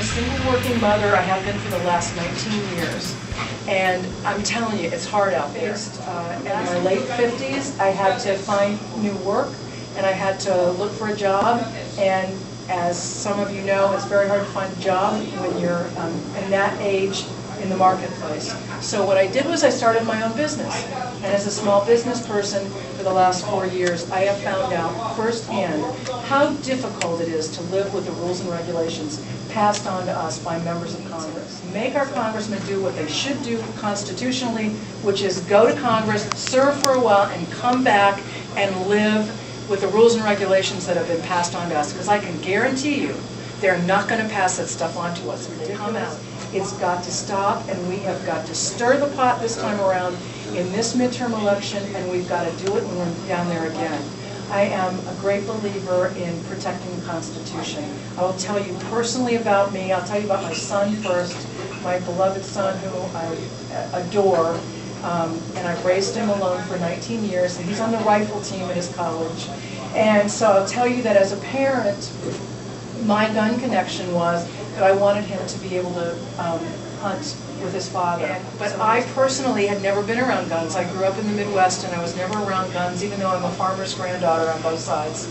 a single working mother. I have been for the last 19 years. And I'm telling you, it's hard out there. In my late 50s, I had to find new work, and I had to look for a job. And as some of you know, it's very hard to find a job when you're in that age in the marketplace. So what I did was I started my own business. And as a small business person for the last 4 years, I have found out firsthand how difficult it is to live with the rules and regulations passed on to us by members of Congress. Make our congressmen do what they should do constitutionally, which is go to Congress, serve for a while, and come back and live with the rules and regulations that have been passed on to us. Because I can guarantee you, they're not going to pass that stuff on to us. If they come out, it's got to stop, and we have got to stir the pot this time around in this midterm election, and we've got to do it when we're down there again. I am a great believer in protecting the Constitution. I will tell you personally about me. I'll tell you about my son first, my beloved son who I adore, and I've raised him alone for 19 years, and he's on the rifle team at his college. And so I'll tell you that as a parent, my gun connection was that I wanted him to be able to hunt with his father. But I personally had never been around guns. I grew up in the Midwest and I was never around guns, even though I'm a farmer's granddaughter on both sides.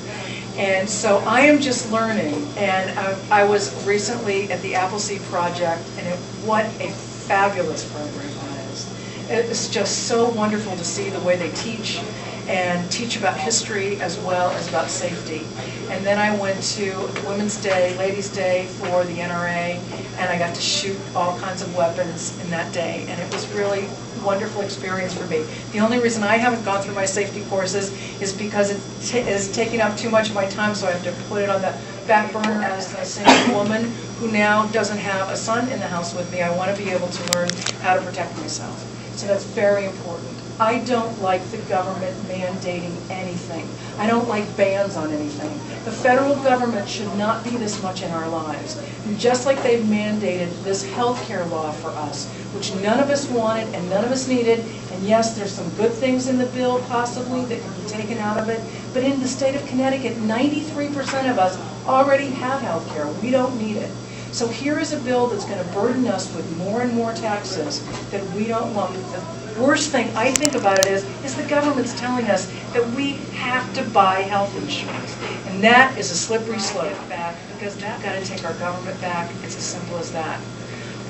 And so I am just learning. And I was recently at the Appleseed Project, and what a fabulous program that is. It's just so wonderful to see the way they teach and teach about history as well as about safety. And then I went to Women's Day, Ladies' Day for the NRA, and I got to shoot all kinds of weapons in that day, and it was really a wonderful experience for me. The only reason I haven't gone through my safety courses is because it is taking up too much of my time, so I have to put it on the back burner. As a single woman who now doesn't have a son in the house with me, I want to be able to learn how to protect myself. So that's very important. I don't like the government mandating anything. I don't like bans on anything. The federal government should not be this much in our lives. And just like they've mandated this health care law for us, which none of us wanted and none of us needed, and yes, there's some good things in the bill possibly that can be taken out of it, but in the state of Connecticut, 93% of us already have health care. We don't need it. So here is a bill that's going to burden us with more and more taxes that we don't want. The worst thing I think about it is the government's telling us that we have to buy health insurance. And that is a slippery slope back, because we've got to take our government back. It's as simple as that.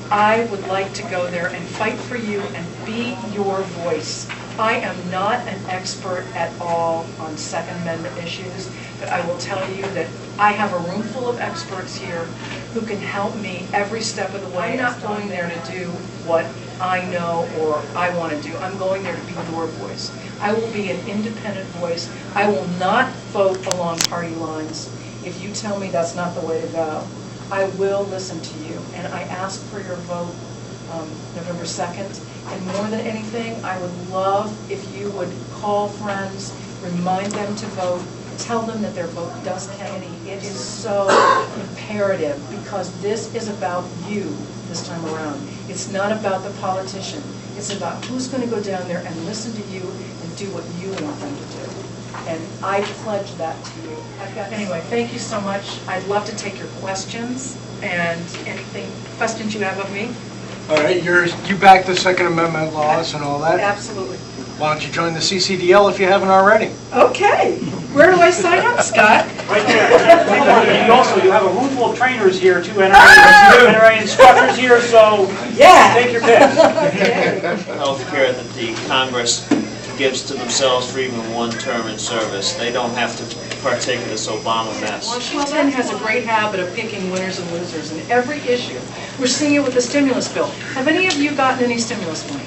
I would like to go there and fight for you and be your voice. I am not an expert at all on Second Amendment issues, but I will tell you that I have a room full of experts here who can help me every step of the way. I'm not going there to do what I know or I want to do. I'm going there to be your voice. I will be an independent voice. I will not vote along party lines. If you tell me that's not the way to go, I will listen to you. And I ask for your vote November 2nd. And more than anything, I would love if you would call friends, remind them to vote, tell them that their vote does count. It is so imperative, because this is about you this time around. It's not about the politician. It's about who's going to go down there and listen to you and do what you want them to do. And I pledge that to you. Anyway, thank you so much. I'd love to take your questions and anything, questions you have of me. All right, you back the Second Amendment laws and all that? Absolutely. Why don't you join the CCDL if you haven't already? Okay. Where do I sign up, Scott? Right there. You have a room full of trainers here, too, NRA instructors here, so yeah, take your pick. Health care that the Congress gives to themselves for even one term in service. They don't have to partake of this Obama mess. Washington has a great habit of picking winners and losers in every issue. We're seeing it with the stimulus bill. Have any of you gotten any stimulus money?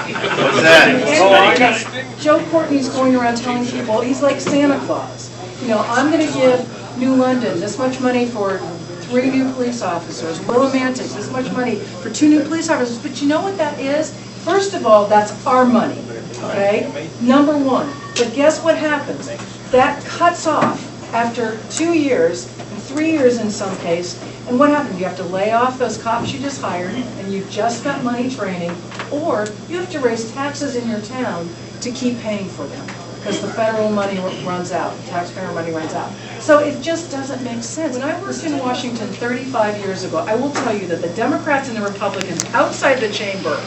What's that? Joe Courtney's going around telling people, he's like Santa Claus. You know, I'm going to give New London this much money for 3 new police officers. Willimantic, this much money for 2 new police officers. But you know what that is? First of all, that's our money, okay? Number one. But guess what happens? That cuts off after 2 years, 3 years in some case. And what happens? You have to lay off those cops you just hired, and you've just spent money training, or you have to raise taxes in your town to keep paying for them. because the federal money runs out, taxpayer money runs out. So it just doesn't make sense. When I worked in Washington 35 years ago, I will tell you that the Democrats and the Republicans outside the chamber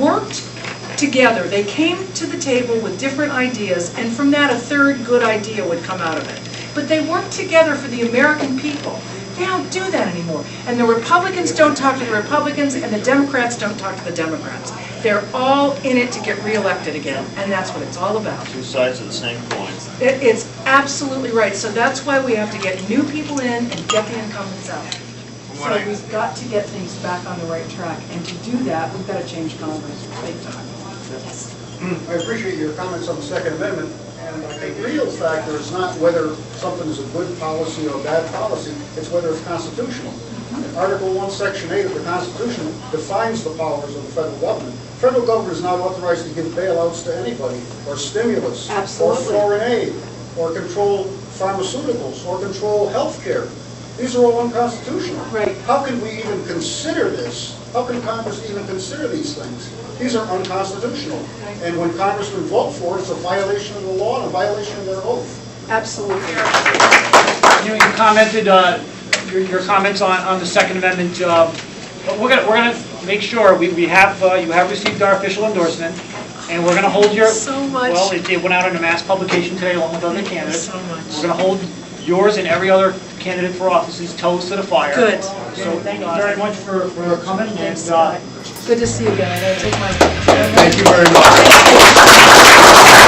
worked together. They came to the table with different ideas, and from that a third good idea would come out of it. But they worked together for the American people. They don't do that anymore. And the Republicans don't talk to the Republicans, and the Democrats don't talk to the Democrats. They're all in it to get reelected again, and that's what it's all about. Two sides of the same coin. It's absolutely right. So that's why we have to get new people in and get the incumbents out. So we've got to get things back on the right track, and to do that, we've got to change Congress big time. I appreciate your comments on the Second Amendment, and the real factor is not whether something is a good policy or a bad policy, it's whether it's constitutional. Article 1, Section 8 of the Constitution defines the powers of the federal government. The federal government is not authorized to give bailouts to anybody, or stimulus, Absolutely. or foreign aid, or control pharmaceuticals, or control health care. These are all unconstitutional. Right. How can we even consider this? How can Congress even consider these things? These are unconstitutional. And when congressmen vote for it, it's a violation of the law and a violation of their oath. Absolutely. You commented, your comments on the Second Amendment. We're gonna make sure you have received our official endorsement, and we're gonna hold your. So much. Well, it went out in a mass publication today along with other candidates. So much. We're gonna hold yours and every other candidate for office's toes to the fire. Good. So thank you very much for coming. And, Good to see you again. I gotta take my. Thank you very much.